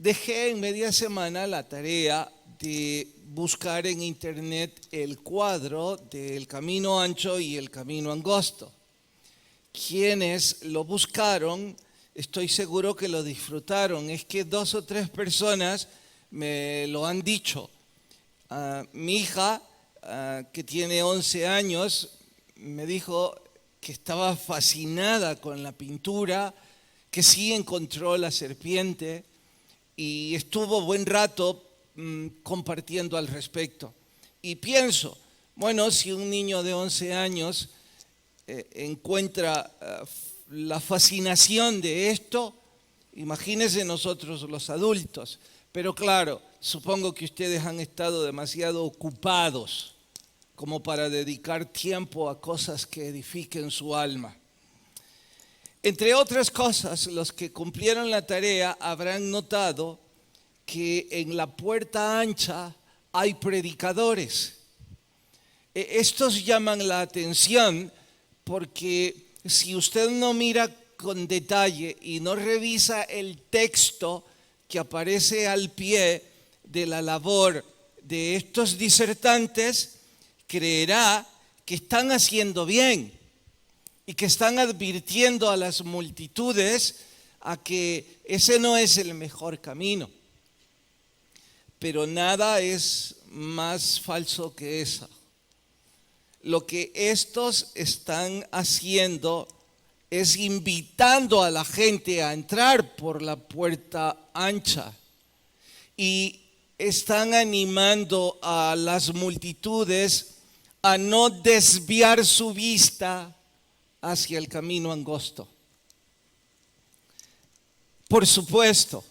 dejé en media semana la tarea de buscar en internet el cuadro del camino ancho y el camino angosto. Quienes lo buscaron, estoy seguro que lo disfrutaron. Es que 2 o 3 personas me lo han dicho. Mi hija, que tiene 11 años, me dijo que estaba fascinada con la pintura, que sí encontró la serpiente y estuvo buen rato compartiendo al respecto. Y pienso, bueno, si un niño de 11 años encuentra la fascinación de esto, imagínense nosotros los adultos. Pero claro, supongo que ustedes han estado demasiado ocupados como para dedicar tiempo a cosas que edifiquen su alma. Entre otras cosas, los que cumplieron la tarea habrán notado que en la puerta ancha hay predicadores. Estos llaman la atención porque si usted no mira con detalle y no revisa el texto que aparece al pie de la labor de estos disertantes, creerá que están haciendo bien y que están advirtiendo a las multitudes a que ese no es el mejor camino. Pero nada es más falso que eso. Lo que estos están haciendo es invitando a la gente a entrar por la puerta ancha y están animando a las multitudes a no desviar su vista hacia el camino angosto. Por supuesto,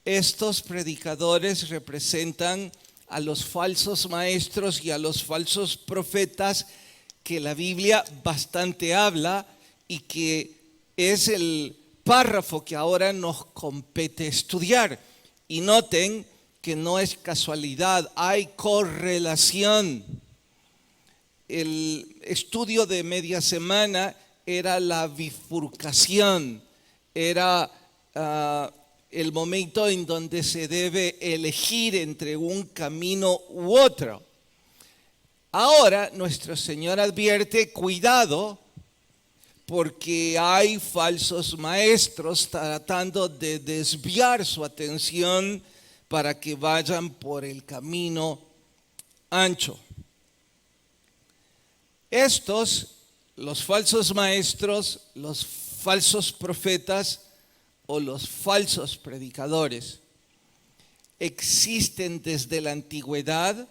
estos predicadores representan a los falsos maestros y a los falsos profetas que la Biblia bastante habla y que es el párrafo que ahora nos compete estudiar. Y noten que no es casualidad, hay correlación. El estudio de media semana era la bifurcación, era el momento en donde se debe elegir entre un camino u otro. Ahora nuestro Señor advierte, cuidado, porque hay falsos maestros tratando de desviar su atención para que vayan por el camino ancho. Estos, los falsos maestros, los falsos profetas o los falsos predicadores, existen desde la antigüedad,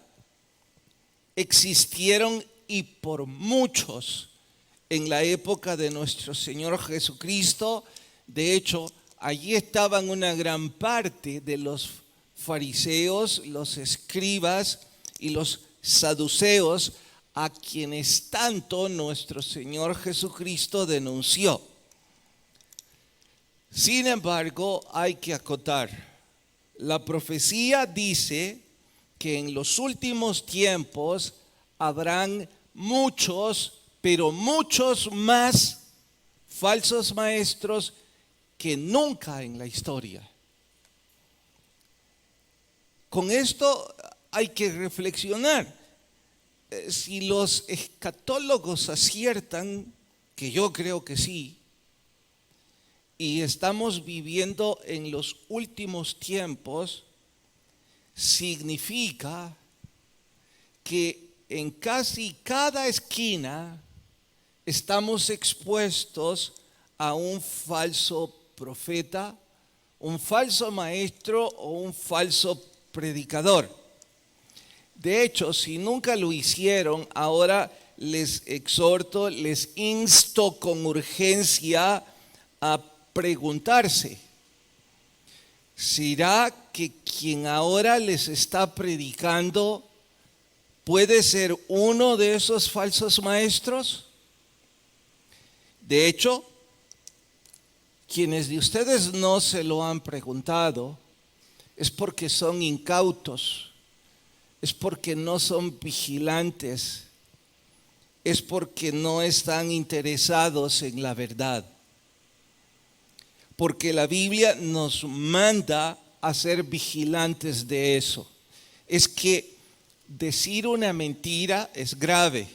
existieron y por muchos en la época de nuestro Señor Jesucristo. De hecho, allí estaban una gran parte de los fariseos, los escribas y los saduceos, a quienes tanto nuestro Señor Jesucristo denunció. Sin embargo, hay que acotar. La profecía dice que en los últimos tiempos habrán muchos, pero muchos más falsos maestros que nunca en la historia. Con esto hay que reflexionar. Si los escatólogos aciertan, que yo creo que sí, y estamos viviendo en los últimos tiempos, significa que en casi cada esquina estamos expuestos a un falso profeta, un falso maestro o un falso predicador. De hecho, si nunca lo hicieron, ahora les exhorto, les insto con urgencia a preguntarse: ¿será que quien ahora les está predicando puede ser uno de esos falsos maestros? De hecho, quienes de ustedes no se lo han preguntado es porque son incautos, es porque no son vigilantes, es porque no están interesados en la verdad. Porque la Biblia nos manda a ser vigilantes de eso. Es que decir una mentira es grave.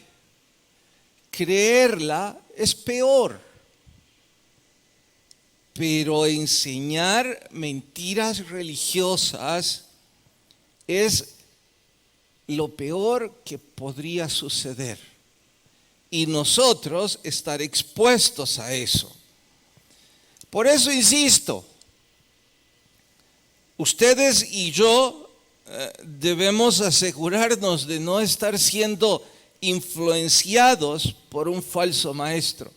Creerla es peor. Pero enseñar mentiras religiosas es lo peor que podría suceder. Y nosotros estar expuestos a eso. Por eso insisto, ustedes y yo debemos asegurarnos de no estar siendo influenciados por un falso maestro.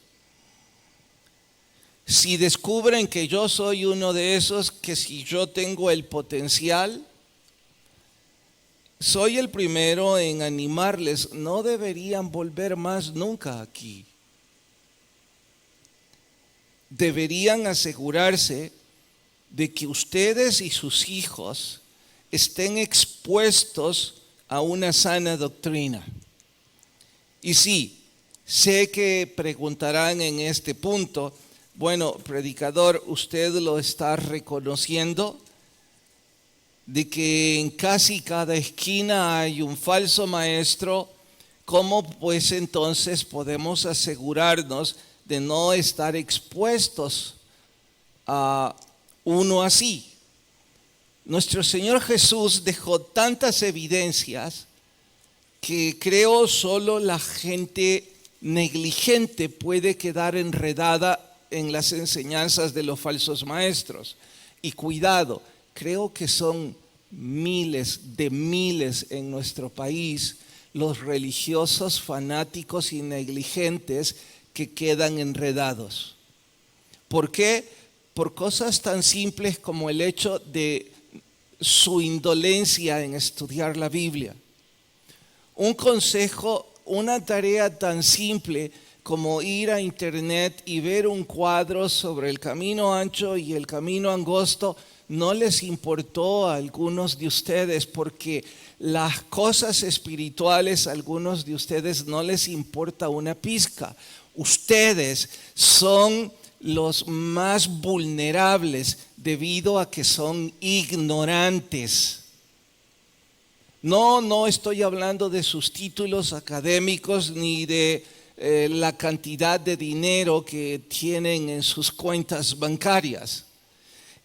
Si descubren que yo soy uno de esos, que si yo tengo el potencial, soy el primero en animarles, no deberían volver más nunca aquí. Deberían asegurarse de que ustedes y sus hijos estén expuestos a una sana doctrina. Y sí, sé que preguntarán en este punto, bueno, predicador, ¿usted lo está reconociendo? De que en casi cada esquina hay un falso maestro, ¿cómo pues entonces podemos asegurarnos de no estar expuestos a uno así? Nuestro Señor Jesús dejó tantas evidencias que creo solo la gente negligente puede quedar enredada en las enseñanzas de los falsos maestros. Y cuidado, creo que son miles de miles en nuestro país los religiosos fanáticos y negligentes que quedan enredados. ¿Por qué? Por cosas tan simples como el hecho de su indolencia en estudiar la Biblia. Un consejo, una tarea tan simple como ir a internet y ver un cuadro sobre el camino ancho y el camino angosto, no les importó a algunos de ustedes, porque las cosas espirituales a algunos de ustedes no les importa una pizca. Ustedes son los más vulnerables debido a que son ignorantes. No estoy hablando de sus títulos académicos ni de la cantidad de dinero que tienen en sus cuentas bancarias.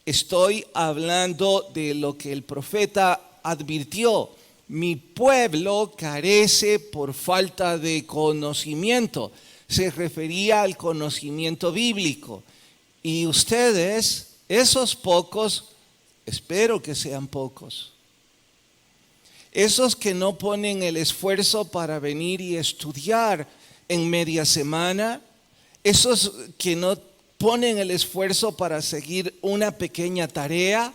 Estoy hablando de lo que el profeta advirtió. Mi pueblo carece por falta de conocimiento. Se refería al conocimiento bíblico. Y ustedes, esos pocos, espero que sean pocos, esos que no ponen el esfuerzo para venir y estudiar en media semana, esos que no ponen el esfuerzo para seguir una pequeña tarea,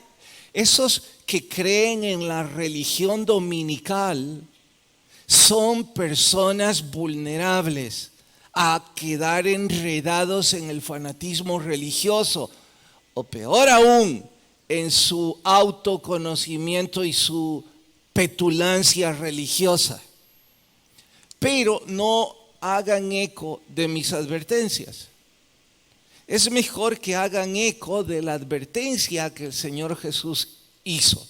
esos que creen en la religión dominical, son personas vulnerables a quedar enredados en el fanatismo religioso, o peor aún, en su autoconocimiento y su petulancia religiosa. Pero no hagan eco de mis advertencias. Es mejor que hagan eco de la advertencia que el Señor Jesús hizo.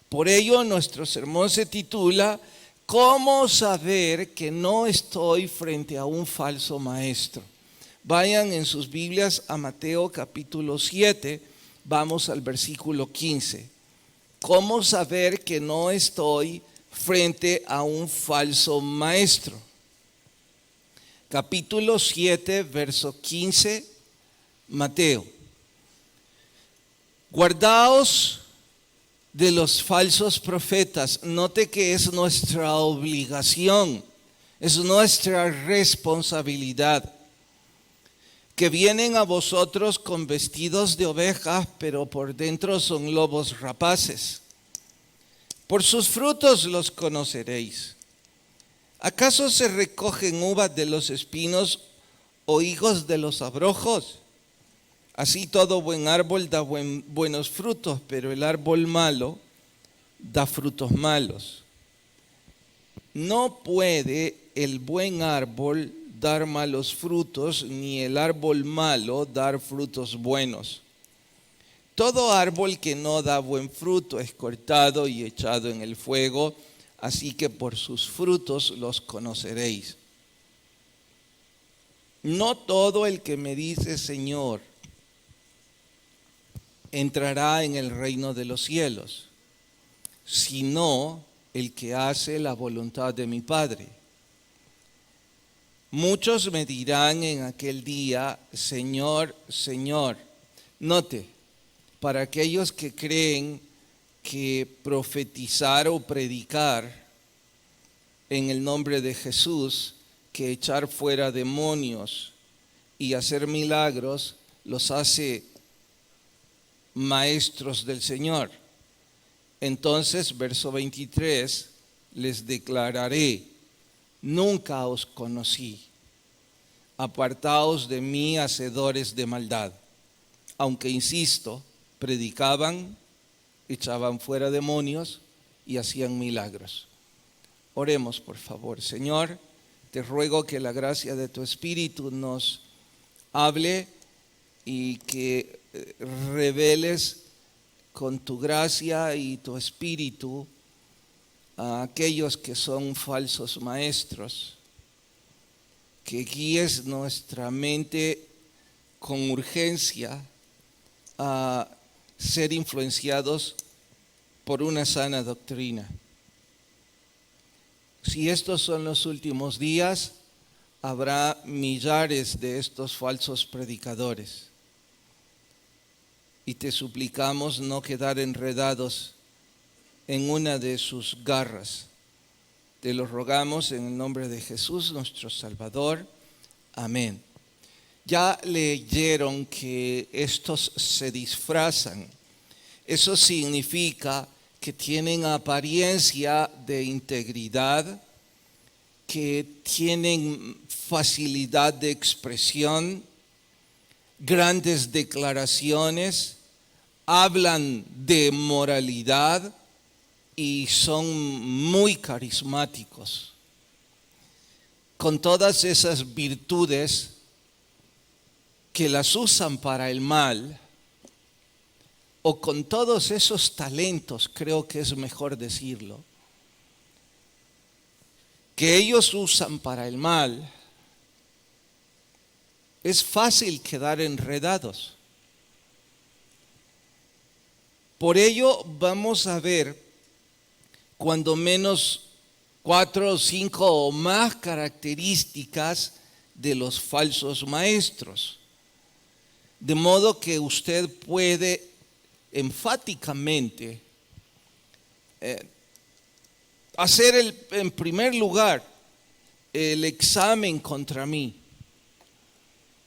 Por ello, nuestro sermón se titula ¿Cómo saber que no estoy frente a un falso maestro? Vayan en sus Biblias a Mateo capítulo 7, vamos al versículo 15. ¿Cómo saber que no estoy frente a un falso maestro? Capítulo 7, verso 15, Mateo. Guardaos de los falsos profetas. Note que es nuestra obligación, es nuestra responsabilidad, que vienen a vosotros con vestidos de ovejas, pero por dentro son lobos rapaces. Por sus frutos los conoceréis. ¿Acaso se recogen uvas de los espinos o higos de los abrojos? Así todo buen árbol da buenos frutos, pero el árbol malo da frutos malos. No puede el buen árbol dar malos frutos, ni el árbol malo dar frutos buenos. Todo árbol que no da buen fruto es cortado y echado en el fuego, así que por sus frutos los conoceréis. No todo el que me dice Señor entrará en el reino de los cielos, sino el que hace la voluntad de mi Padre. Muchos me dirán en aquel día, Señor, Señor. Note, para aquellos que creen que profetizar o predicar en el nombre de Jesús, que echar fuera demonios y hacer milagros, los hace maestros del Señor. Entonces, verso 23, les declararé, nunca os conocí, apartaos de mí, hacedores de maldad. Aunque insisto, predicaban, echaban fuera demonios y hacían milagros. Oremos, por favor. Señor, te ruego que la gracia de tu Espíritu nos hable y que reveles con tu gracia y tu Espíritu a aquellos que son falsos maestros, que guíes nuestra mente con urgencia a ser influenciados por una sana doctrina. Si estos son los últimos días, habrá millares de estos falsos predicadores. Y te suplicamos no quedar enredados en una de sus garras. Te lo rogamos en el nombre de Jesús, nuestro Salvador. Amén. Ya leyeron que estos se disfrazan. Eso significa que tienen apariencia de integridad, que tienen facilidad de expresión, grandes declaraciones, hablan de moralidad y son muy carismáticos. Con todas esas virtudes que las usan para el mal, o con todos esos talentos, creo que es mejor decirlo, que ellos usan para el mal, es fácil quedar enredados. Por ello vamos a ver cuando menos 4 o 5 o más características de los falsos maestros. De modo que usted puede enfáticamente hacer en primer lugar el examen contra mí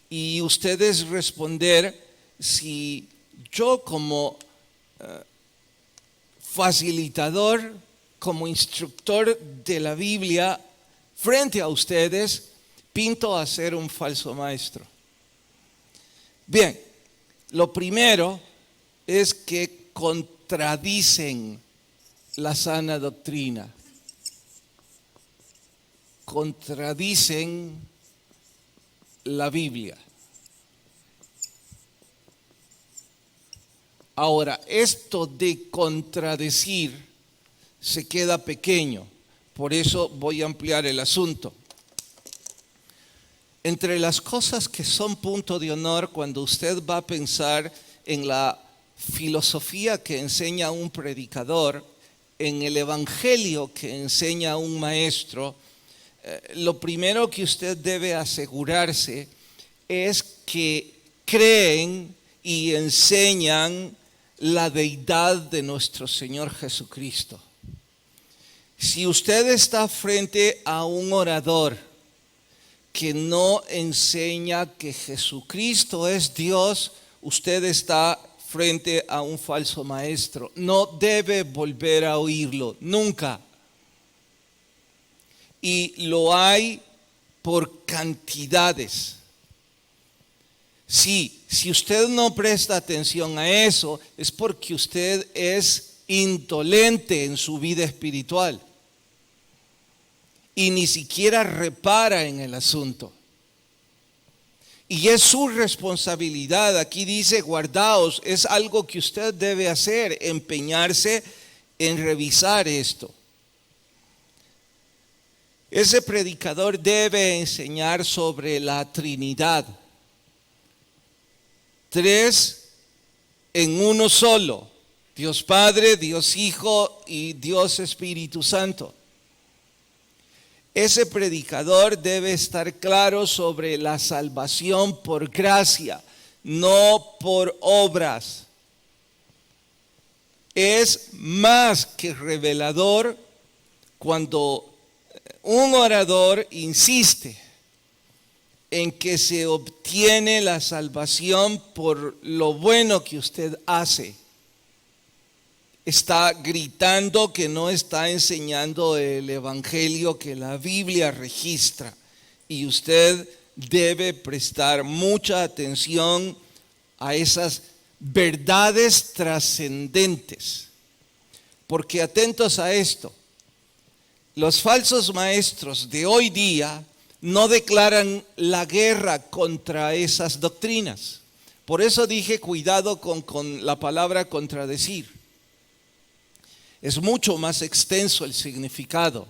y ustedes responder si yo como facilitador, como instructor de la Biblia frente a ustedes, pinto a ser un falso maestro. Bien, lo primero es que contradicen la sana doctrina. Contradicen la Biblia. Ahora, esto de contradecir se queda pequeño, por eso voy a ampliar el asunto. Entre las cosas que son punto de honor cuando usted va a pensar en la filosofía que enseña un predicador, en el evangelio que enseña un maestro, lo primero que usted debe asegurarse es que creen y enseñan la deidad de nuestro Señor Jesucristo. Si usted está frente a un orador que no enseña que Jesucristo es Dios, usted está frente a un falso maestro. No debe volver a oírlo, nunca. Y lo hay por cantidades. Sí, si usted no presta atención a eso, es porque usted es indolente en su vida espiritual y ni siquiera repara en el asunto. Y es su responsabilidad. Aquí dice, guardaos, es algo que usted debe hacer, empeñarse en revisar esto. Ese predicador debe enseñar sobre la Trinidad. 3 en uno solo. Dios Padre, Dios Hijo y Dios Espíritu Santo. Ese predicador debe estar claro sobre la salvación por gracia, no por obras. Es más que revelador cuando un orador insiste en que se obtiene la salvación por lo bueno que usted hace. Está gritando que no está enseñando el evangelio que la Biblia registra. Y usted debe prestar mucha atención a esas verdades trascendentes. Porque atentos a esto, los falsos maestros de hoy día no declaran la guerra contra esas doctrinas. Por eso dije cuidado con la palabra contradecir. Es mucho más extenso el significado.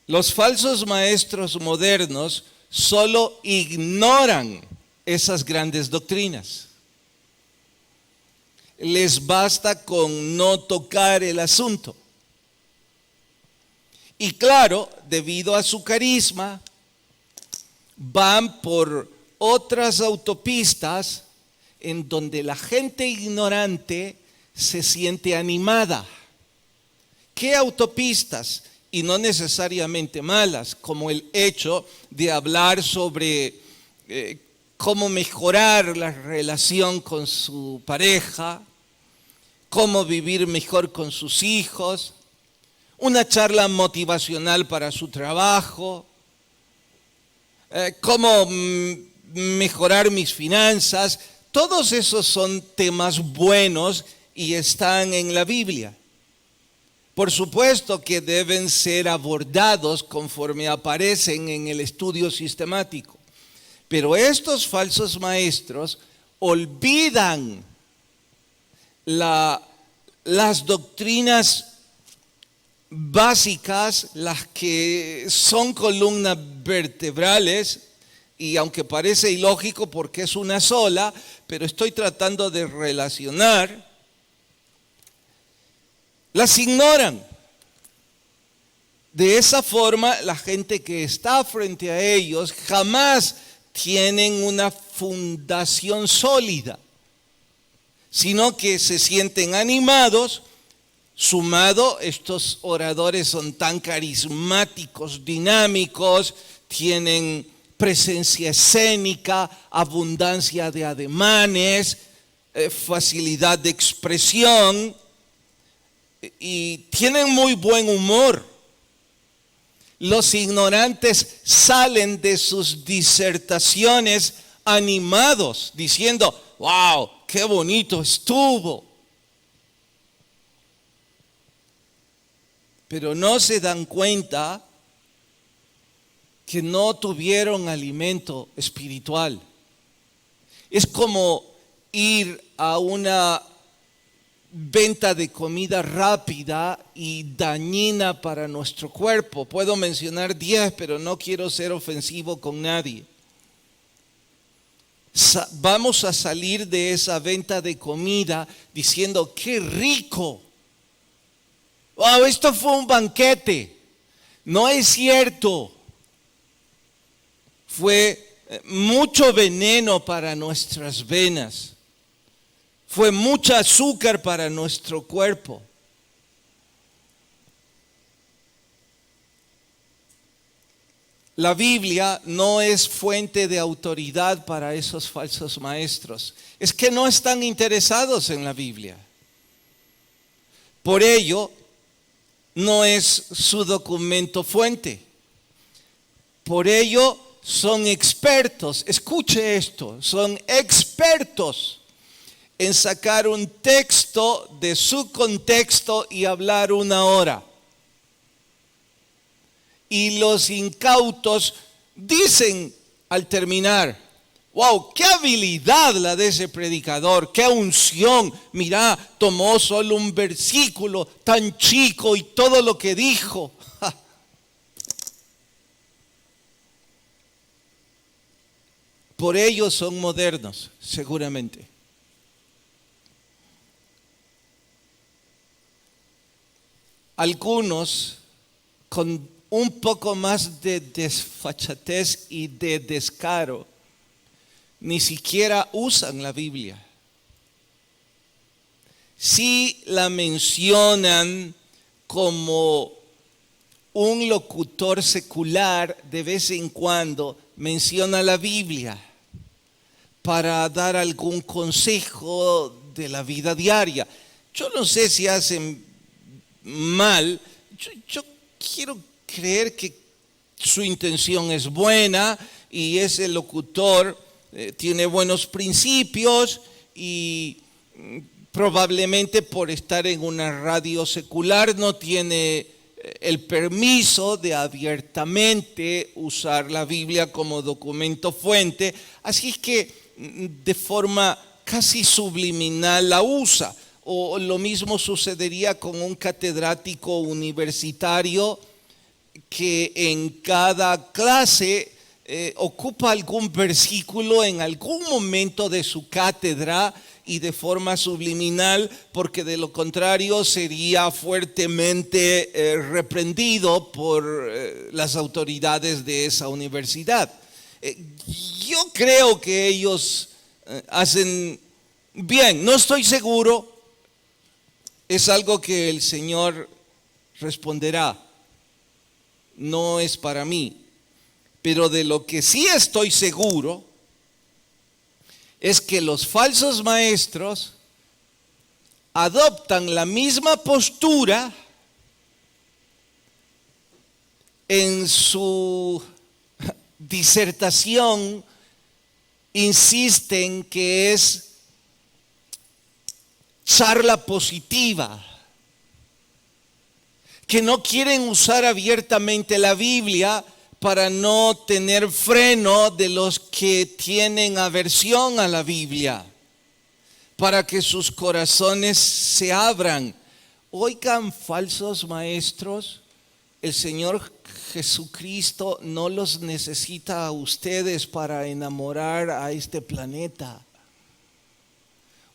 Los falsos maestros modernos solo ignoran esas grandes doctrinas. Les basta con no tocar el asunto. Y claro, debido a su carisma, van por otras autopistas en donde la gente ignorante se siente animada. ¿Qué autopistas? Y no necesariamente malas, como el hecho de hablar sobre cómo mejorar la relación con su pareja, cómo vivir mejor con sus hijos, una charla motivacional para su trabajo, cómo mejorar mis finanzas. Todos esos son temas buenos y están en la Biblia. Por supuesto que deben ser abordados conforme aparecen en el estudio sistemático. Pero estos falsos maestros olvidan las doctrinas básicas, las que son columnas vertebrales, y aunque parece ilógico porque es una sola, pero estoy tratando de relacionar, las ignoran. De esa forma, la gente que está frente a ellos jamás tienen una fundación sólida, sino que se sienten animados. Sumado, estos oradores son tan carismáticos, dinámicos, tienen presencia escénica, abundancia de ademanes, facilidad de expresión y tienen muy buen humor. Los ignorantes salen de sus disertaciones animados, diciendo, wow, qué bonito estuvo. Pero no se dan cuenta que no tuvieron alimento espiritual. Es como ir a una venta de comida rápida y dañina para nuestro cuerpo. Puedo mencionar 10, pero no quiero ser ofensivo con nadie. Vamos a salir de esa venta de comida diciendo, ¡qué rico! ¡Wow, esto fue un banquete! No es cierto. Fue mucho veneno para nuestras venas. Fue mucho azúcar para nuestro cuerpo. La Biblia no es fuente de autoridad para esos falsos maestros. Es que no están interesados en la Biblia. Por ello, no es su documento fuente. Por ello, son expertos. Escuche esto, son expertos en sacar un texto de su contexto y hablar una hora. Y los incautos dicen al terminar, wow, qué habilidad la de ese predicador, qué unción. Mira, tomó solo un versículo tan chico y todo lo que dijo. Por ello son modernos, seguramente. Algunos con un poco más de desfachatez y de descaro ni siquiera usan la Biblia. Sí la mencionan como un locutor secular, de vez en cuando menciona la Biblia para dar algún consejo de la vida diaria. Yo no sé si hacen mal, yo quiero creer que su intención es buena y ese locutor tiene buenos principios y probablemente por estar en una radio secular no tiene el permiso de abiertamente usar la Biblia como documento fuente, así es que de forma casi subliminal la usa. O lo mismo sucedería con un catedrático universitario que en cada clase ocupa algún versículo en algún momento de su cátedra y de forma subliminal, porque de lo contrario sería fuertemente reprendido por las autoridades de esa universidad. Yo creo que ellos hacen bien, no estoy seguro, es algo que el Señor responderá, no es para mí, pero de lo que sí estoy seguro es que los falsos maestros adoptan la misma postura en su disertación, insisten que es charla positiva, que no quieren usar abiertamente la Biblia para no tener freno de los que tienen aversión a la Biblia, para que sus corazones se abran. Oigan, falsos maestros, el Señor Jesucristo no los necesita a ustedes para enamorar a este planeta.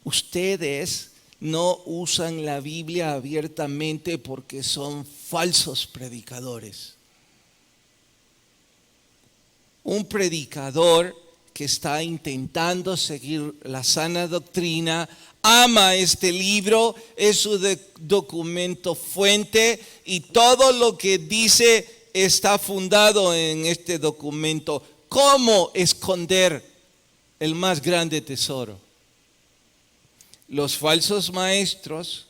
Ustedes no usan la Biblia abiertamente porque son falsos predicadores. Un predicador que está intentando seguir la sana doctrina, ama este libro, es su documento fuente y todo lo que dice está fundado en este documento. ¿Cómo esconder el más grande tesoro? Los falsos maestros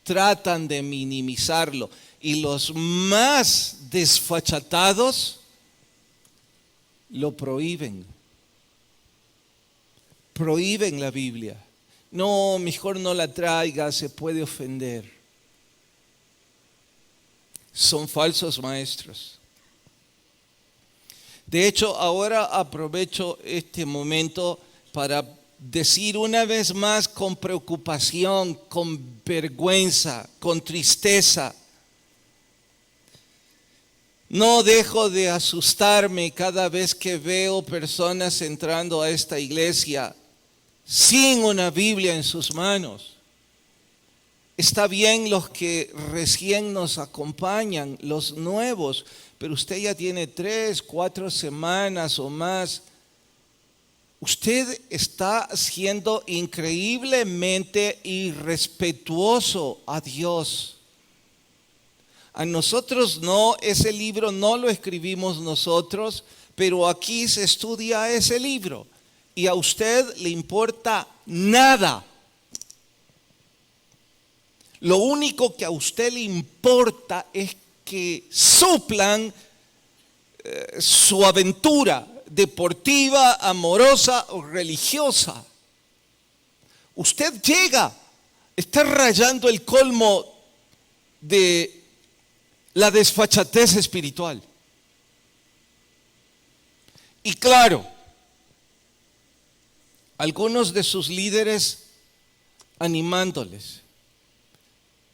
tratan de minimizarlo y los más desfachatados lo prohíben. Prohíben la Biblia. No, mejor no la traiga, se puede ofender. Son falsos maestros. De hecho, ahora aprovecho este momento para decir una vez más con preocupación, con vergüenza, con tristeza. No dejo de asustarme cada vez que veo personas entrando a esta iglesia sin una Biblia en sus manos. Está bien los que recién nos acompañan, los nuevos, pero usted ya tiene 3, 4 semanas o más. Usted está siendo increíblemente irrespetuoso a Dios. A nosotros no, ese libro no lo escribimos nosotros, pero aquí se estudia ese libro y a usted le importa nada. Lo único que a usted le importa es que suplan su aventura deportiva, amorosa o religiosa. Usted llega, está rayando el colmo de la desfachatez espiritual. Y claro, algunos de sus líderes animándoles.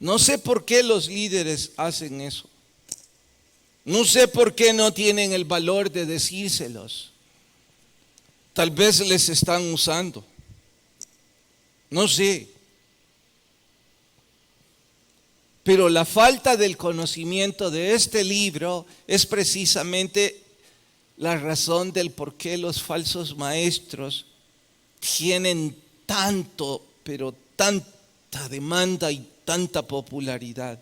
No sé por qué los líderes hacen eso. No sé por qué no tienen el valor de decírselos. Tal vez les están usando. No sé. Pero la falta del conocimiento de este libro es precisamente la razón del por qué los falsos maestros tienen tanto, pero tanta demanda y tanta popularidad.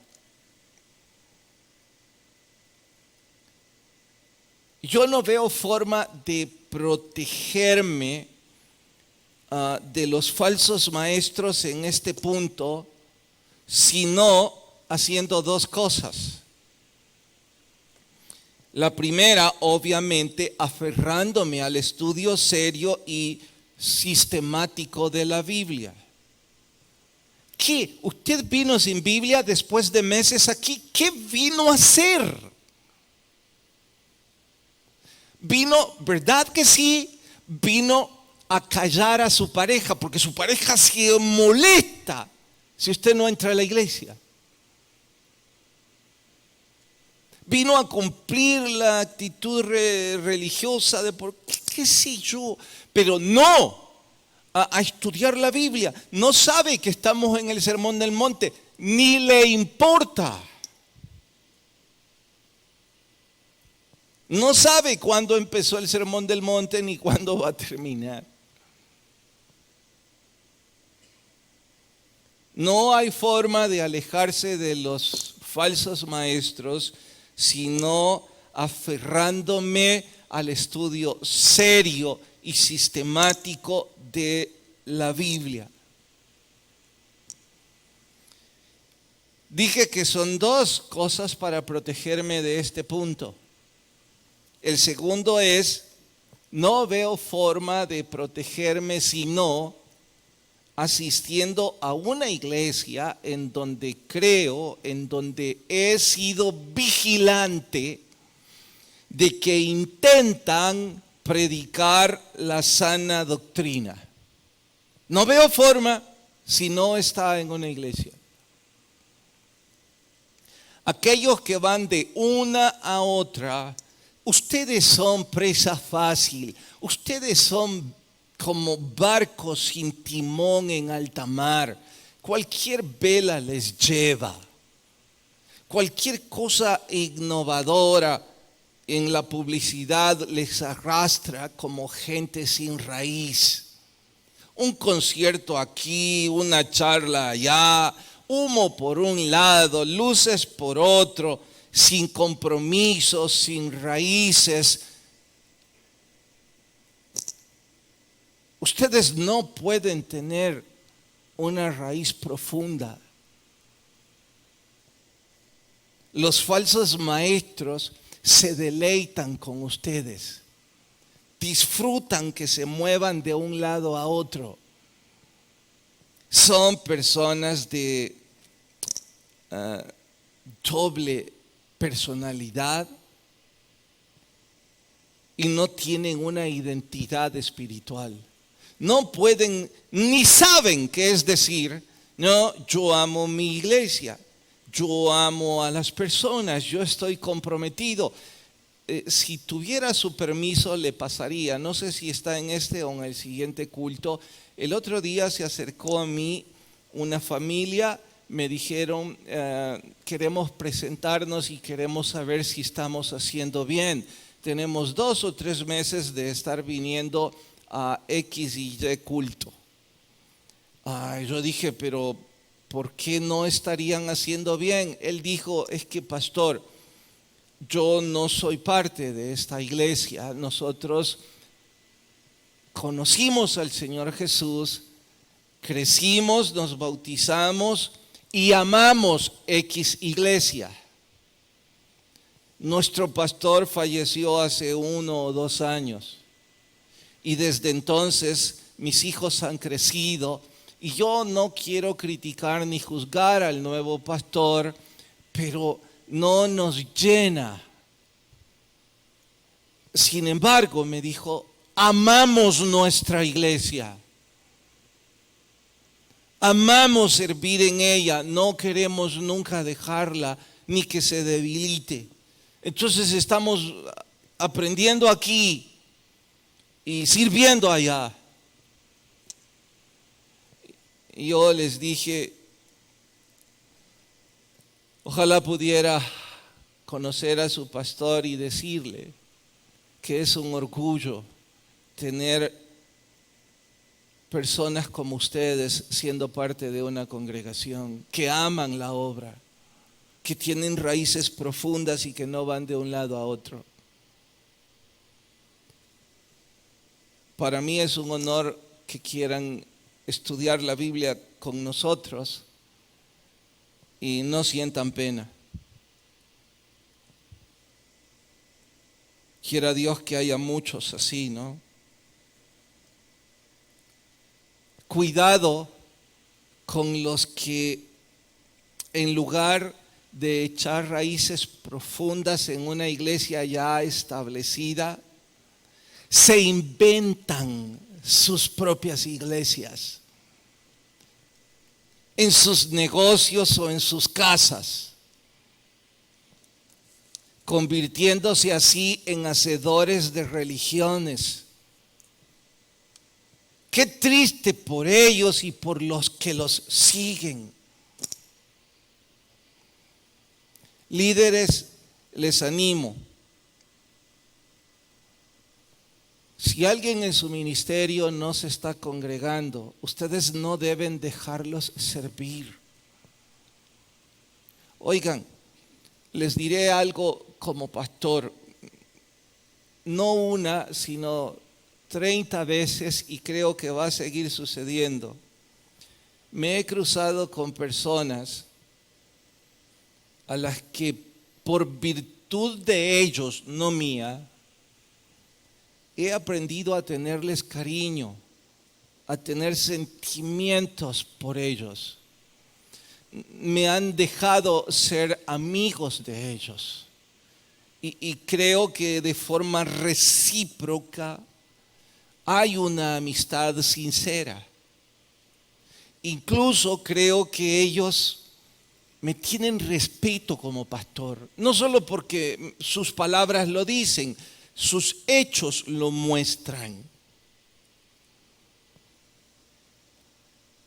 Yo no veo forma de protegerme de los falsos maestros en este punto, sino haciendo dos cosas. La primera, obviamente, aferrándome al estudio serio y sistemático de la Biblia. ¿Qué? ¿Usted vino sin Biblia después de meses aquí? ¿Qué vino a hacer? Vino, ¿verdad que sí? Vino a callar a su pareja, porque su pareja se molesta si usted no entra a la iglesia. Vino a cumplir la actitud religiosa de por qué sé yo, pero no a estudiar la Biblia. No sabe que estamos en el Sermón del Monte, ni le importa. No sabe cuándo empezó el Sermón del Monte ni cuándo va a terminar. No hay forma de alejarse de los falsos maestros sino aferrándome al estudio serio y sistemático de la Biblia. Dije que son dos cosas para protegerme de este punto. El segundo es, no veo forma de protegerme sino asistiendo a una iglesia en donde creo, en donde he sido vigilante de que intentan predicar la sana doctrina. No veo forma si no está en una iglesia. Aquellos que van de una a otra, ustedes son presa fácil, ustedes son como barcos sin timón en alta mar. Cualquier vela les lleva. Cualquier cosa innovadora en la publicidad les arrastra como gente sin raíz. Un concierto aquí, una charla allá, humo por un lado, luces por otro, sin compromisos, sin raíces. Ustedes no pueden tener una raíz profunda. Los falsos maestros se deleitan con ustedes. Disfrutan que se muevan de un lado a otro. Son personas de doble personalidad y no tienen una identidad espiritual. No pueden, ni saben qué es decir, no, yo amo mi iglesia, yo amo a las personas, yo estoy comprometido. Si tuviera su permiso le pasaría, no sé si está en este o en el siguiente culto. El otro día se acercó a mí una familia, me dijeron, queremos presentarnos y queremos saber si estamos haciendo bien. Tenemos 2 o 3 meses de estar viniendo a X y Y culto. Yo dije, pero ¿por qué no estarían haciendo bien? Él dijo, es que pastor, yo no soy parte de esta iglesia. Nosotros conocimos al Señor Jesús, crecimos, nos bautizamos y amamos X iglesia. Nuestro pastor falleció hace 1 o 2 años. Y desde entonces mis hijos han crecido y yo no quiero criticar ni juzgar al nuevo pastor, pero no nos llena Sin embargo, me dijo, amamos nuestra iglesia. Amamos servir en ella, no queremos nunca dejarla ni que se debilite. Entonces estamos aprendiendo aquí y sirviendo allá. Y yo les dije, ojalá pudiera conocer a su pastor y decirle que es un orgullo tener personas como ustedes siendo parte de una congregación, que aman la obra, que tienen raíces profundas y que no van de un lado a otro. Para mí es un honor que quieran estudiar la Biblia con nosotros y no sientan pena. Quiera Dios que haya muchos así, ¿no? Cuidado con los que en lugar de echar raíces profundas en una iglesia ya establecida, se inventan sus propias iglesias, en sus negocios o en sus casas, convirtiéndose así en hacedores de religiones. Qué triste por ellos y por los que los siguen. Líderes, les animo. Si alguien en su ministerio no se está congregando, ustedes no deben dejarlos servir. Oigan, les diré algo como pastor, no una, sino 30 veces, y creo que va a seguir sucediendo. Me he cruzado con personas a las que por virtud de ellos, no mía, he aprendido a tenerles cariño, a tener sentimientos por ellos. Me han dejado ser amigos de ellos. Y creo que de forma recíproca hay una amistad sincera. Incluso creo que ellos me tienen respeto como pastor, no solo porque sus palabras lo dicen, sus hechos lo muestran.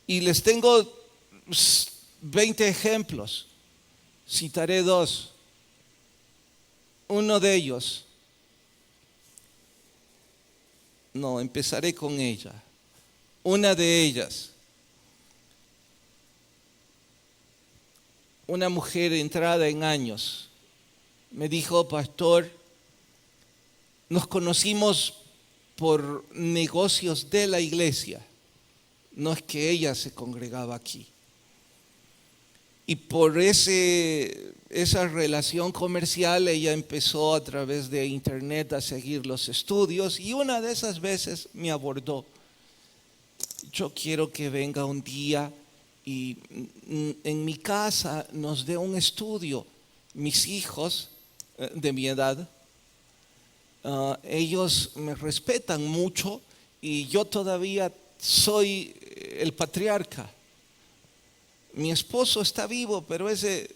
Y les tengo 20 ejemplos, citaré 2. Uno de ellos, empezaré con ella. Una de ellas, una mujer entrada en años, me dijo, pastor, nos conocimos por negocios de la iglesia, no es que ella se congregaba aquí. Y por esa relación comercial ella empezó a través de internet a seguir los estudios y una de esas veces me abordó. Yo quiero que venga un día y en mi casa nos dé un estudio. Mis hijos de mi edad, ellos me respetan mucho y yo todavía soy el patriarca. Mi esposo está vivo, pero ese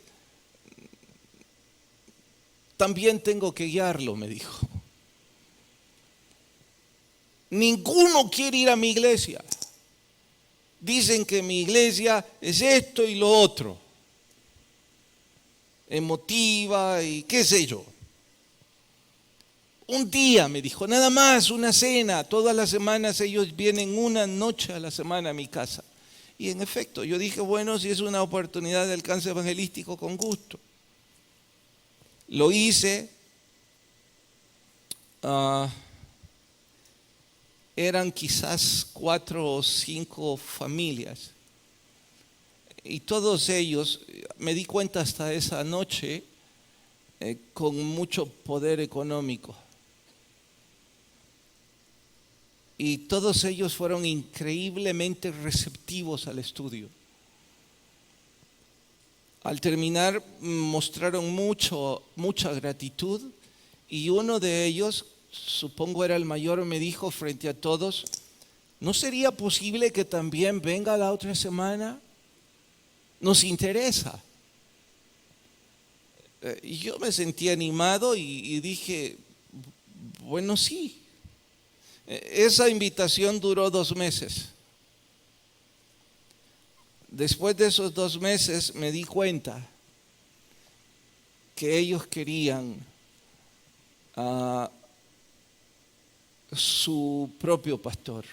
también tengo que guiarlo, me dijo. Ninguno quiere ir a mi iglesia. Dicen que mi iglesia es esto y lo otro. Emotiva y qué sé yo. Un día, me dijo, nada más, una cena. Todas las semanas ellos vienen una noche a la semana a mi casa. Y en efecto, yo dije, bueno, si es una oportunidad de alcance evangelístico, con gusto. Lo hice. Eran quizás 4 o 5 familias. Y todos ellos, me di cuenta hasta esa noche, con mucho poder económico. Y todos ellos fueron increíblemente receptivos al estudio. Al terminar mostraron mucha gratitud y uno de ellos, supongo era el mayor, me dijo frente a todos, ¿no sería posible que también venga la otra semana? Nos interesa. Y yo me sentí animado y dije, bueno, sí. Esa invitación duró 2 meses. Después de esos 2 meses me di cuenta que ellos querían a su propio pastor.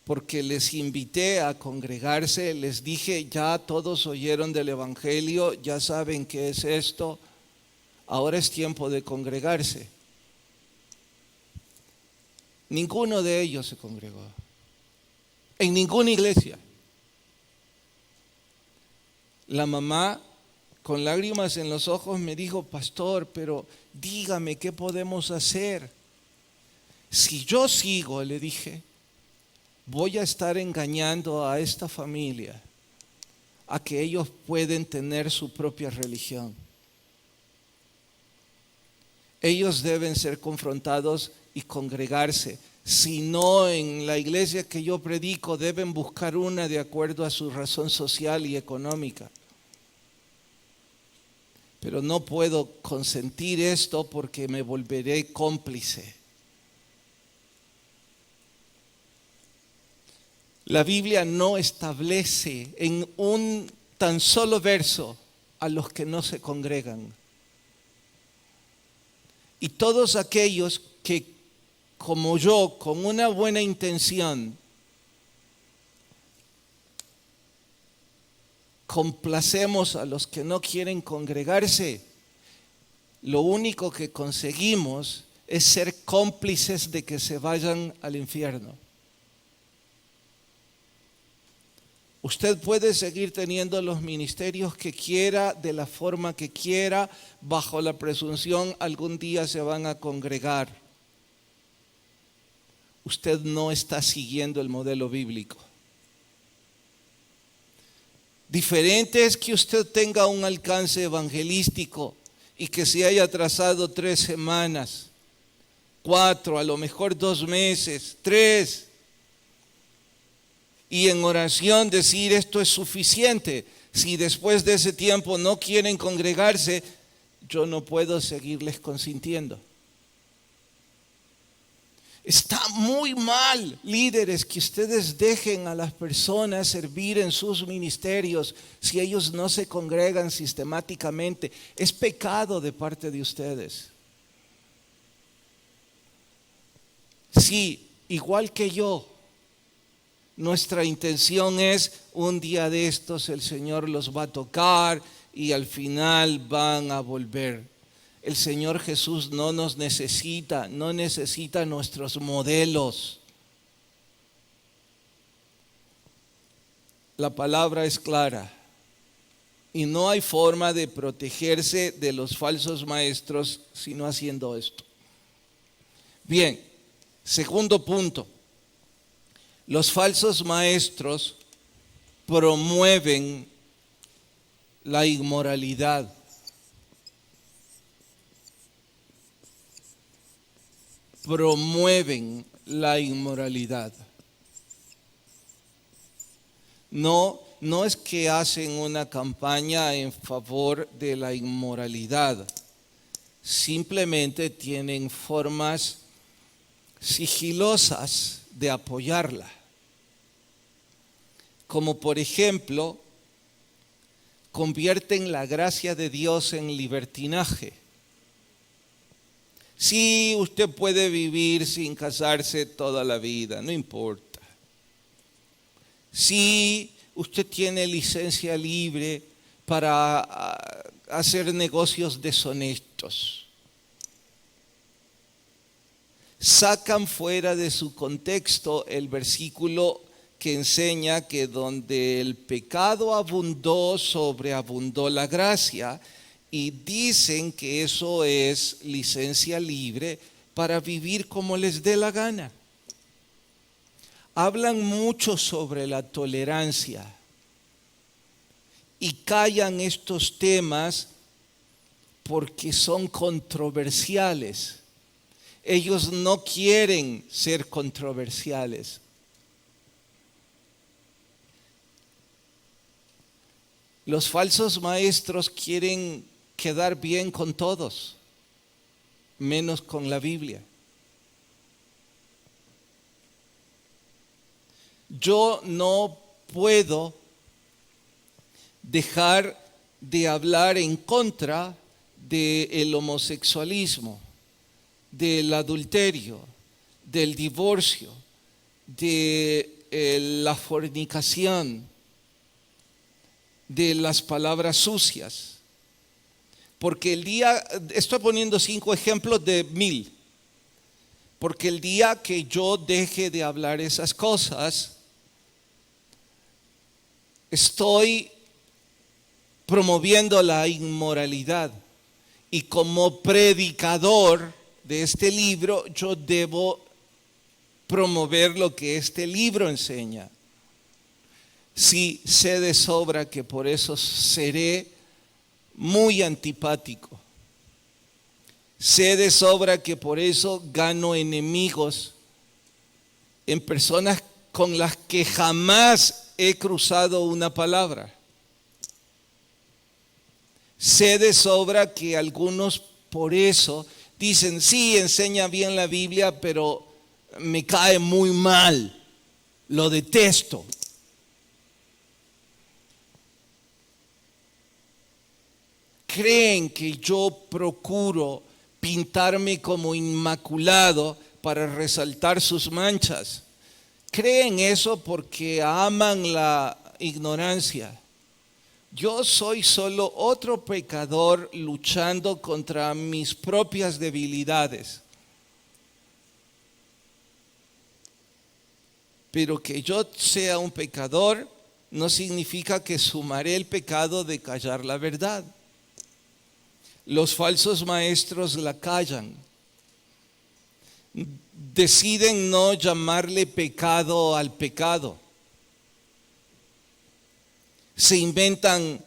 Porque les invité a congregarse, les dije, ya todos oyeron del Evangelio, ya saben qué es esto, ahora es tiempo de congregarse. Ninguno de ellos se congregó, en ninguna iglesia. La mamá, con lágrimas en los ojos, me dijo, pastor, pero dígame qué podemos hacer. Si yo sigo, le dije, voy a estar engañando a esta familia a que ellos pueden tener su propia religión. Ellos deben ser confrontados y congregarse. Si no, en la iglesia que yo predico deben buscar una de acuerdo a su razón social y económica. Pero no puedo consentir esto porque me volveré cómplice. La Biblia no establece en un tan solo verso a los que no se congregan. Y todos aquellos que, como yo, con una buena intención, complacemos a los que no quieren congregarse, lo único que conseguimos es ser cómplices de que se vayan al infierno. Usted puede seguir teniendo los ministerios que quiera, de la forma que quiera, bajo la presunción algún día se van a congregar. Usted no está siguiendo el modelo bíblico. Diferente es que usted tenga un alcance evangelístico y que se haya trazado 3 semanas, 4, a lo mejor 2 meses, 3. Y en oración decir esto es suficiente. Si después de ese tiempo no quieren congregarse, yo no puedo seguirles consintiendo. Está muy mal, líderes, que ustedes dejen a las personas servir en sus ministerios si ellos no se congregan sistemáticamente. Es pecado de parte de ustedes. Sí, igual que yo, nuestra intención es un día de estos el Señor los va a tocar y al final van a volver. El Señor Jesús no nos necesita, no necesita nuestros modelos. La palabra es clara y no hay forma de protegerse de los falsos maestros sino haciendo esto. Bien, segundo punto. Los falsos maestros promueven la inmoralidad. Promueven la inmoralidad. No es que hacen una campaña en favor de la inmoralidad. Simplemente tienen formas sigilosas de apoyarla. Como por ejemplo, convierten la gracia de Dios en libertinaje. Sí, usted puede vivir sin casarse toda la vida, no importa. Sí, usted tiene licencia libre para hacer negocios deshonestos. Sacan fuera de su contexto el versículo que enseña que donde el pecado abundó, sobreabundó la gracia, y dicen que eso es licencia libre para vivir como les dé la gana. Hablan mucho sobre la tolerancia y callan estos temas porque son controversiales. Ellos no quieren ser controversiales. Los falsos maestros quieren quedar bien con todos, menos con la Biblia. Yo no puedo dejar de hablar en contra del homosexualismo, del adulterio, del divorcio, de la fornicación, de las palabras sucias. Porque estoy poniendo 5 ejemplos de 1000, porque el día que yo deje de hablar esas cosas, estoy promoviendo la inmoralidad. Y como predicador de este libro, yo debo promover lo que este libro enseña. Sí, sé de sobra que por eso seré muy antipático. Sé de sobra que por eso gano enemigos en personas con las que jamás he cruzado una palabra. Sé de sobra que algunos por eso dicen, sí, enseña bien la Biblia, pero me cae muy mal, lo detesto. Creen que yo procuro pintarme como inmaculado para resaltar sus manchas. Creen eso porque aman la ignorancia. Yo soy solo otro pecador luchando contra mis propias debilidades. Pero que yo sea un pecador no significa que sumaré el pecado de callar la verdad. Los falsos maestros la callan. Deciden no llamarle pecado al pecado. Se inventan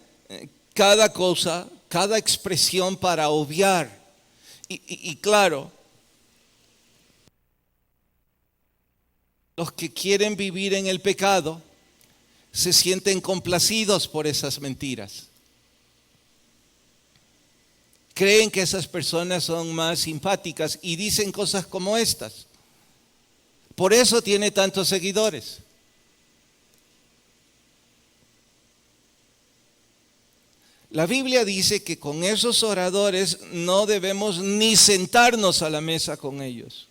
cada cosa, cada expresión para obviar. Y claro, los que quieren vivir en el pecado se sienten complacidos por esas mentiras. Creen que esas personas son más simpáticas y dicen cosas como estas. Por eso tiene tantos seguidores. La Biblia dice que con esos oradores no debemos ni sentarnos a la mesa con ellos.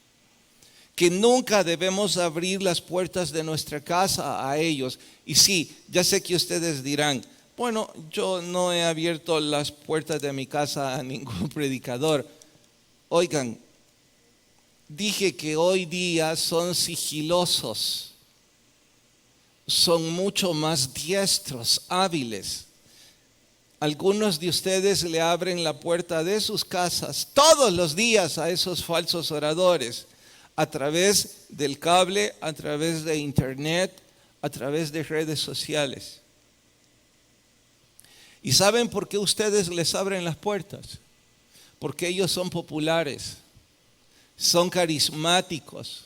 Que nunca debemos abrir las puertas de nuestra casa a ellos. Y sí, ya sé que ustedes dirán, bueno, yo no he abierto las puertas de mi casa a ningún predicador. Oigan, dije que hoy día son sigilosos, son mucho más diestros, hábiles. Algunos de ustedes le abren la puerta de sus casas todos los días a esos falsos oradores, a través del cable, a través de internet, a través de redes sociales. ¿Y saben por qué ustedes les abren las puertas? Porque ellos son populares, son carismáticos,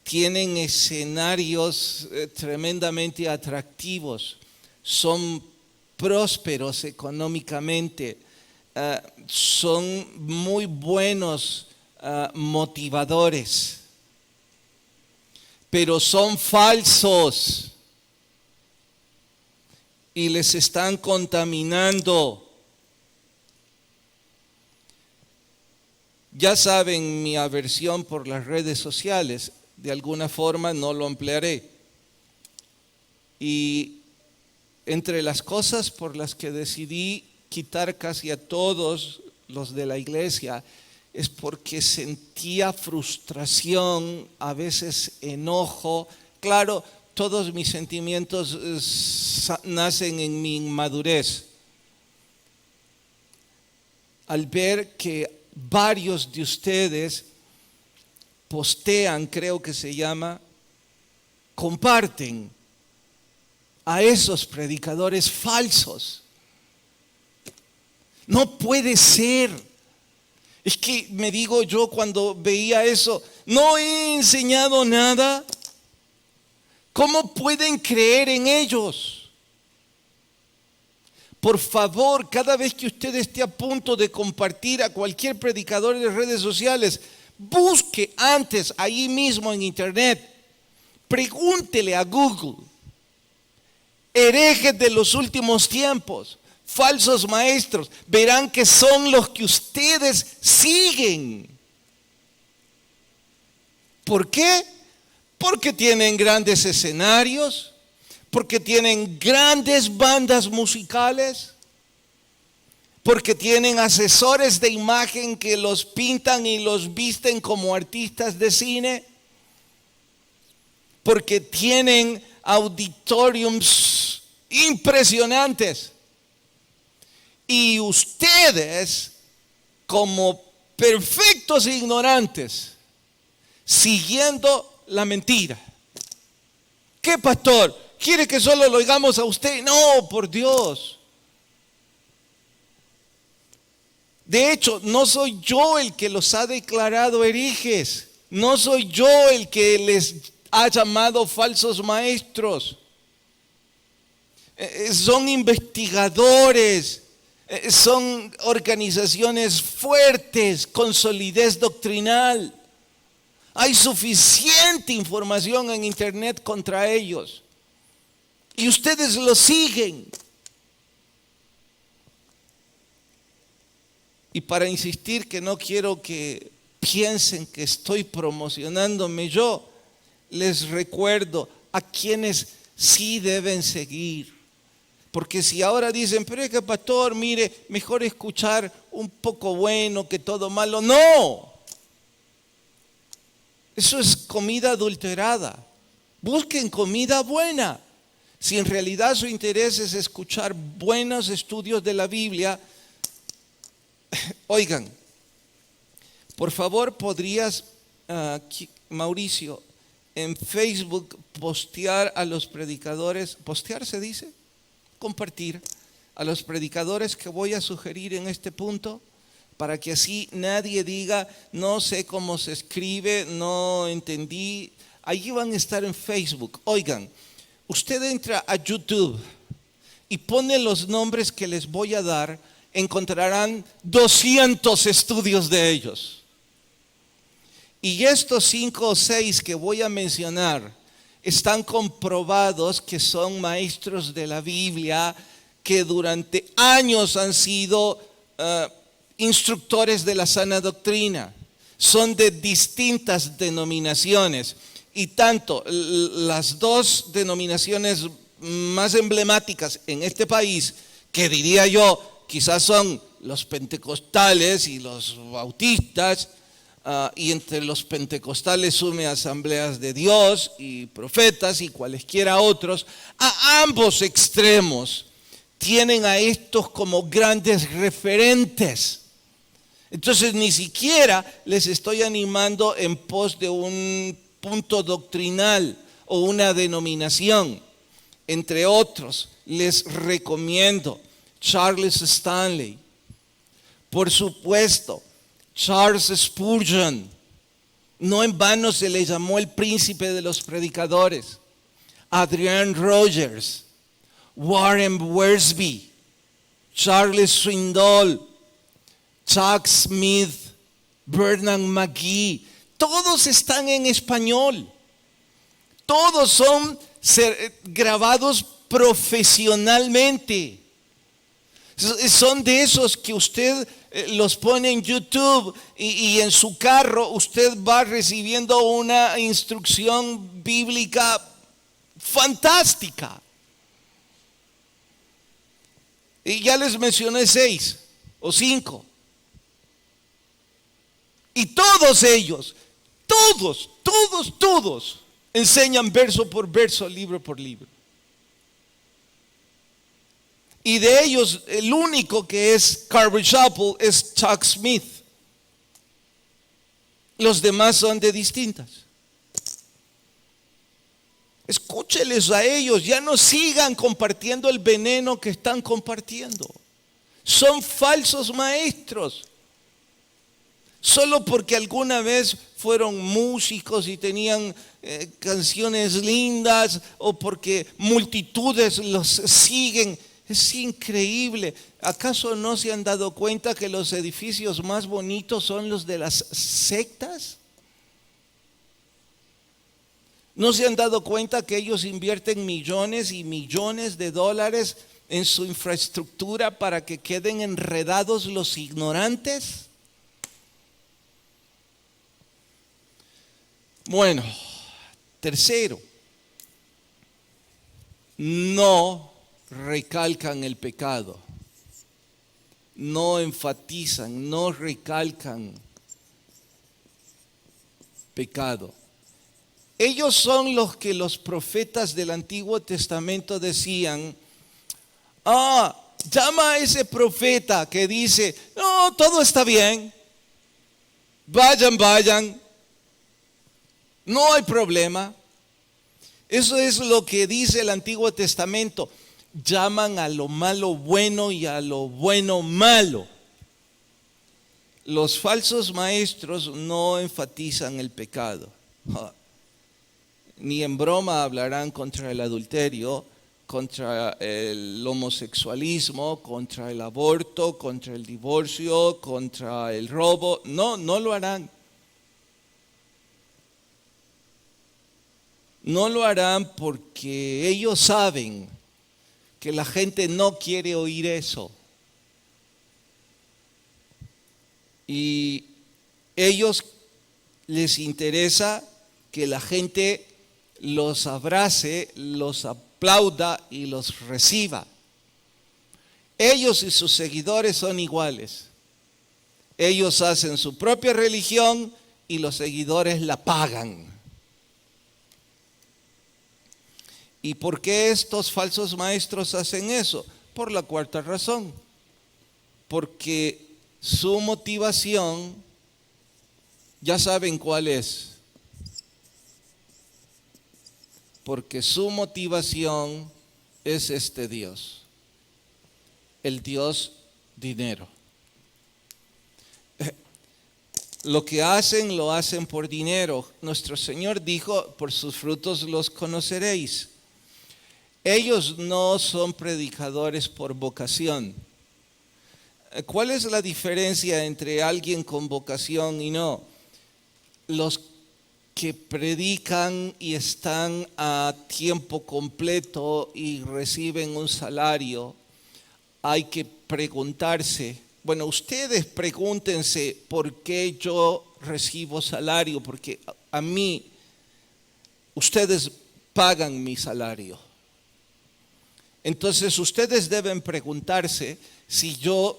tienen escenarios tremendamente atractivos, son prósperos económicamente, son muy buenos motivadores, pero son falsos. Y les están contaminando. Ya saben mi aversión por las redes sociales, de alguna forma no lo emplearé. Y entre las cosas por las que decidí quitar casi a todos los de la iglesia, es porque sentía frustración, a veces enojo. Claro, todos mis sentimientos nacen en mi inmadurez. Al ver que varios de ustedes postean, creo que se llama, comparten a esos predicadores falsos. No puede ser. Es que me digo yo cuando veía eso, no he enseñado nada. ¿Cómo pueden creer en ellos? Por favor, cada vez que usted esté a punto de compartir a cualquier predicador de redes sociales, busque antes ahí mismo en internet. Pregúntele a Google, herejes de los últimos tiempos, falsos maestros, verán que son los que ustedes siguen. ¿Por qué? Porque tienen grandes escenarios, porque tienen grandes bandas musicales, porque tienen asesores de imagen que los pintan y los visten como artistas de cine, porque tienen auditoriums impresionantes. Y ustedes, como perfectos ignorantes, siguiendo la mentira. ¿Qué, pastor? ¿Quiere que solo lo oigamos a usted? No, por Dios. De hecho, no soy yo el que los ha declarado herejes. No soy yo el que les ha llamado falsos maestros. Son investigadores, son organizaciones fuertes, con solidez doctrinal. Hay suficiente información en internet contra ellos. Y ustedes lo siguen. Y para insistir que no quiero que piensen que estoy promocionándome yo, les recuerdo a quienes sí deben seguir. Porque si ahora dicen, pero es que pastor, mire, mejor escuchar un poco bueno que todo malo. No. Eso es comida adulterada. Busquen comida buena. Si en realidad su interés es escuchar buenos estudios de la Biblia, oigan, por favor, podrías, Mauricio, en Facebook postear a los predicadores, ¿postear se dice? Compartir a los predicadores que voy a sugerir en este punto, para que así nadie diga, no sé cómo se escribe, no entendí. Allí van a estar en Facebook. Oigan, usted entra a YouTube y pone los nombres que les voy a dar, encontrarán 200 estudios de ellos. Y estos 5 o 6 que voy a mencionar están comprobados que son maestros de la Biblia, que durante años han sido instructores de la sana doctrina. Son de distintas denominaciones. Y tanto las 2 denominaciones más emblemáticas en este país, que diría yo, quizás son los pentecostales y los bautistas, y entre los pentecostales sume Asambleas de Dios y profetas y cualesquiera otros, a ambos extremos tienen a estos como grandes referentes. Entonces ni siquiera les estoy animando en pos de un punto doctrinal o una denominación. Entre otros, les recomiendo Charles Stanley, por supuesto, Charles Spurgeon, no en vano se le llamó el príncipe de los predicadores, Adrian Rogers, Warren Wiersbe, Charles Swindoll, Chuck Smith, Bernard McGee, todos están en español, todos son grabados profesionalmente. Son de esos que usted los pone en YouTube y en su carro usted va recibiendo una instrucción bíblica fantástica. Y ya les mencioné 6 o 5. Y todos ellos, todos enseñan verso por verso, libro por libro. Y de ellos, el único que es Calvary Chapel es Chuck Smith. Los demás son de distintas. Escúcheles a ellos, ya no sigan compartiendo el veneno que están compartiendo. Son falsos maestros. Solo porque alguna vez fueron músicos y tenían canciones lindas o porque multitudes los siguen. Es increíble. ¿Acaso no se han dado cuenta que los edificios más bonitos son los de las sectas? ¿No se han dado cuenta que ellos invierten millones y millones de dólares en su infraestructura para que queden enredados los ignorantes? Bueno, tercero, no recalcan el pecado, no enfatizan, no recalcan pecado. Ellos son los que los profetas del Antiguo Testamento decían, llama a ese profeta que dice, no, todo está bien, vayan. No hay problema. Eso es lo que dice el Antiguo Testamento. Llaman a lo malo bueno y a lo bueno malo. Los falsos maestros no enfatizan el pecado. Ni en broma hablarán contra el adulterio, contra el homosexualismo, contra el aborto, contra el divorcio, contra el robo. No lo harán. No lo harán porque ellos saben que la gente no quiere oír eso. Y ellos les interesa que la gente los abrace, los aplauda y los reciba. Ellos y sus seguidores son iguales. Ellos hacen su propia religión y los seguidores la pagan. ¿Y por qué estos falsos maestros hacen eso? Por la cuarta razón. Porque su motivación, ya saben cuál es. Porque su motivación es este Dios. El Dios dinero. Lo que hacen, lo hacen por dinero. Nuestro Señor dijo, por sus frutos los conoceréis. Ellos no son predicadores por vocación. ¿Cuál es la diferencia entre alguien con vocación y no? Los que predican y están a tiempo completo y reciben un salario, hay que preguntarse, bueno, ustedes pregúntense por qué yo recibo salario, porque a mí, ustedes pagan mi salario. Entonces ustedes deben preguntarse si yo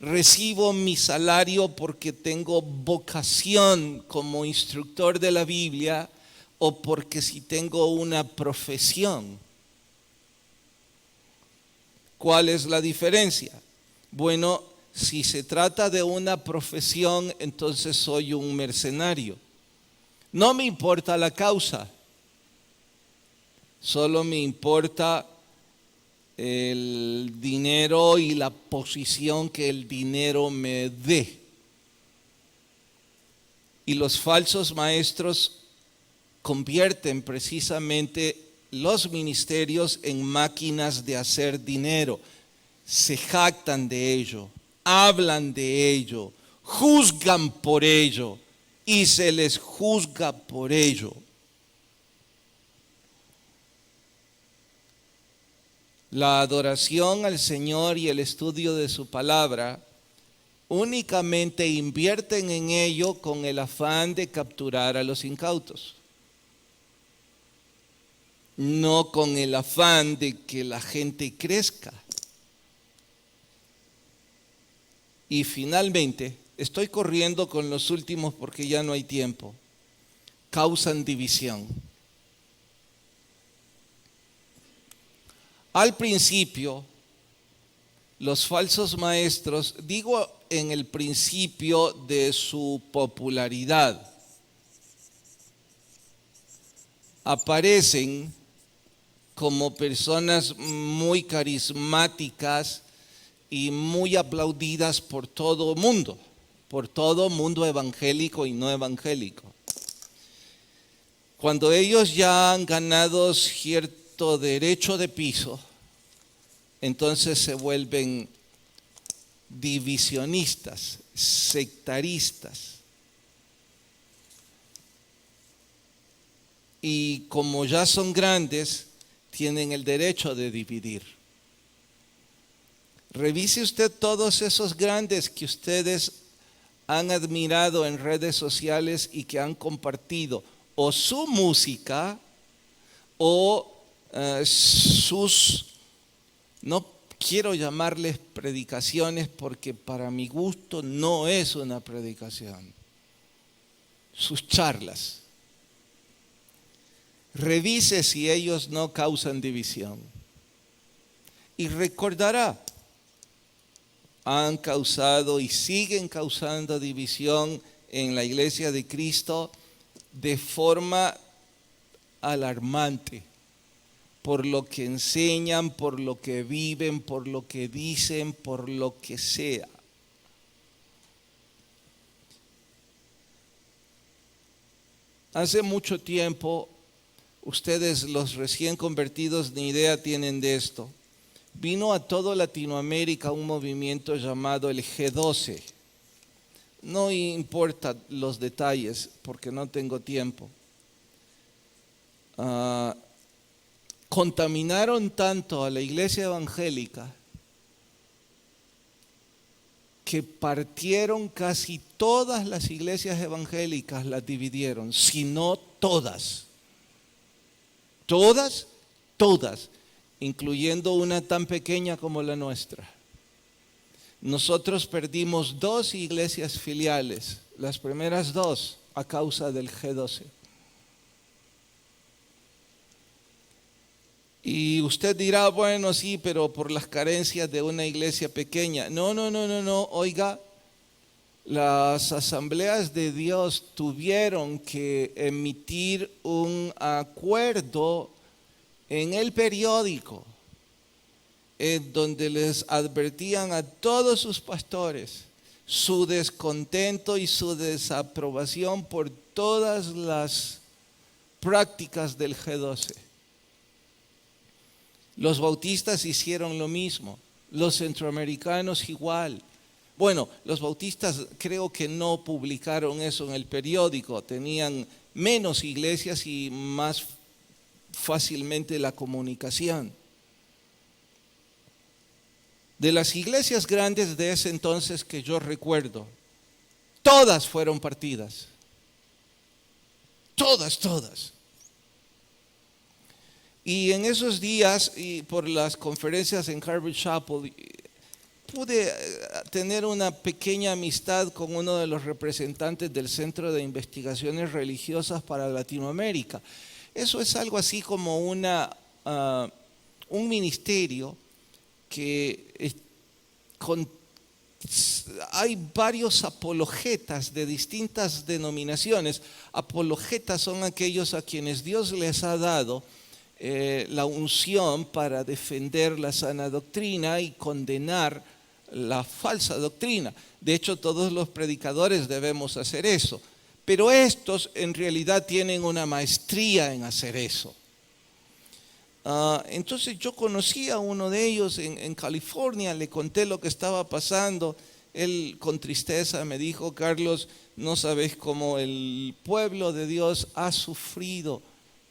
recibo mi salario porque tengo vocación como instructor de la Biblia o porque si tengo una profesión. ¿Cuál es la diferencia? Bueno, si se trata de una profesión, entonces soy un mercenario. No me importa la causa, solo me importa el dinero y la posición que el dinero me dé. Y los falsos maestros convierten precisamente los ministerios en máquinas de hacer dinero. Se jactan de ello, hablan de ello, juzgan por ello y se les juzga por ello. La adoración al Señor y el estudio de su palabra únicamente invierten en ello con el afán de capturar a los incautos, no con el afán de que la gente crezca. Y finalmente, estoy corriendo con los últimos porque ya no hay tiempo, causan división. Al principio, los falsos maestros, digo en el principio de su popularidad, aparecen como personas muy carismáticas y muy aplaudidas por todo mundo evangélico y no evangélico. Cuando ellos ya han ganado cierto derecho de piso, entonces se vuelven divisionistas, sectaristas. Y como ya son grandes, tienen el derecho de dividir. Revise usted todos esos grandes que ustedes han admirado en redes sociales y que han compartido o su música o sus, no quiero llamarles predicaciones porque para mi gusto no es una predicación, sus charlas. Revise si ellos no causan división y recordará, han causado y siguen causando división en la Iglesia de Cristo de forma alarmante, por lo que enseñan, por lo que viven, por lo que dicen, por lo que sea. Hace mucho tiempo, ustedes los recién convertidos ni idea tienen de esto. Vino a toda Latinoamérica un movimiento llamado el G12. No importa los detalles porque no tengo tiempo. Contaminaron tanto a la iglesia evangélica que partieron casi todas las iglesias evangélicas, las dividieron, si no todas. Todas, incluyendo una tan pequeña como la nuestra. Nosotros perdimos 2 iglesias filiales, las primeras 2 a causa del G12. Y usted dirá, bueno, sí, pero por las carencias de una iglesia pequeña. No, oiga, las asambleas de Dios tuvieron que emitir un acuerdo en el periódico, en donde les advertían a todos sus pastores su descontento y su desaprobación por todas las prácticas del G12. Los bautistas hicieron lo mismo, los centroamericanos igual. Bueno, los bautistas creo que no publicaron eso en el periódico, tenían menos iglesias y más fácilmente la comunicación. De las iglesias grandes de ese entonces que yo recuerdo, todas fueron partidas. Todas. Y en esos días, y por las conferencias en Harvard Chapel, pude tener una pequeña amistad con uno de los representantes del Centro de Investigaciones Religiosas para Latinoamérica. Eso es algo así como un ministerio que hay varios apologetas de distintas denominaciones. Apologetas son aquellos a quienes Dios les ha dado la unción para defender la sana doctrina y condenar la falsa doctrina. De hecho, todos los predicadores debemos hacer eso. Pero estos en realidad tienen una maestría en hacer eso. Entonces yo conocí a uno de ellos en California, le conté lo que estaba pasando. Él con tristeza me dijo, Carlos, no sabes cómo el pueblo de Dios ha sufrido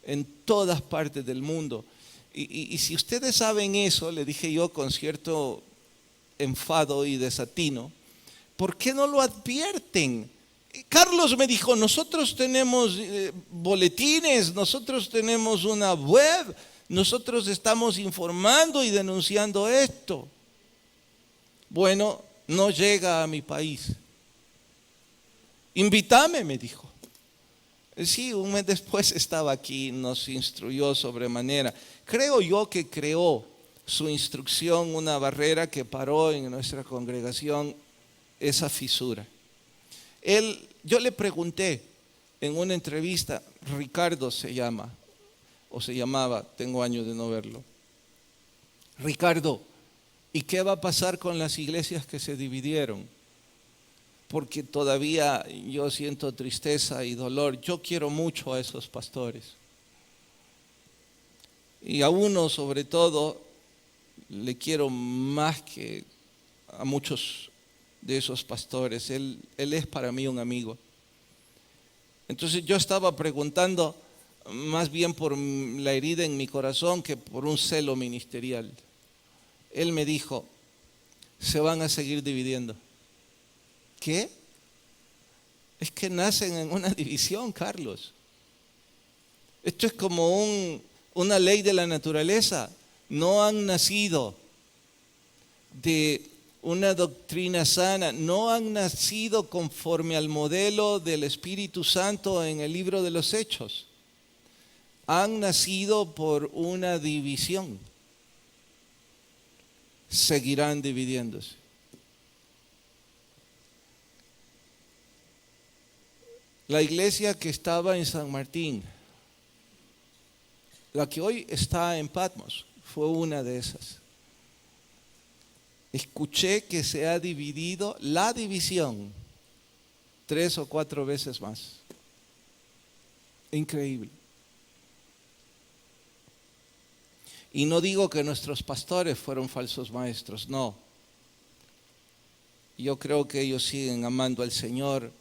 en todas partes del mundo. Y si ustedes saben eso, le dije yo con cierto enfado y desatino, ¿por qué no lo advierten? Carlos me dijo, nosotros tenemos boletines, nosotros tenemos una web, nosotros estamos informando y denunciando esto. Bueno, no llega a mi país. Invítame, me dijo. Sí, un mes después estaba aquí, nos instruyó sobremanera. Creo yo que creó su instrucción una barrera que paró en nuestra congregación esa fisura. Yo le pregunté en una entrevista, Ricardo se llama, o se llamaba, tengo años de no verlo. Ricardo, ¿Y qué va a pasar con las iglesias que se dividieron? Porque todavía yo siento tristeza y dolor. Yo quiero mucho a esos pastores. Y a uno sobre todo le quiero más que a muchos de esos pastores. Él es para mí un amigo. Entonces yo estaba preguntando más bien por la herida en mi corazón que por un celo ministerial. Él me dijo, se van a seguir dividiendo. ¿Qué? Es que nacen en una división, Carlos. Esto es como una ley de la naturaleza. No han nacido de una doctrina sana, no han nacido conforme al modelo del Espíritu Santo en el libro de los Hechos. Han nacido por una división. Seguirán dividiéndose. La iglesia que estaba en San Martín, la que hoy está en Patmos, fue una de esas. Escuché que se ha dividido la división 3 o 4 veces más. Increíble. Y no digo que nuestros pastores fueron falsos maestros, no. Yo creo que ellos siguen amando al Señor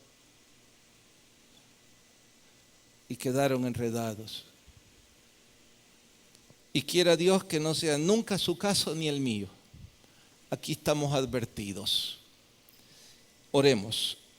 y quedaron enredados. Y quiera Dios que no sea nunca su caso ni el mío. Aquí estamos advertidos. Oremos.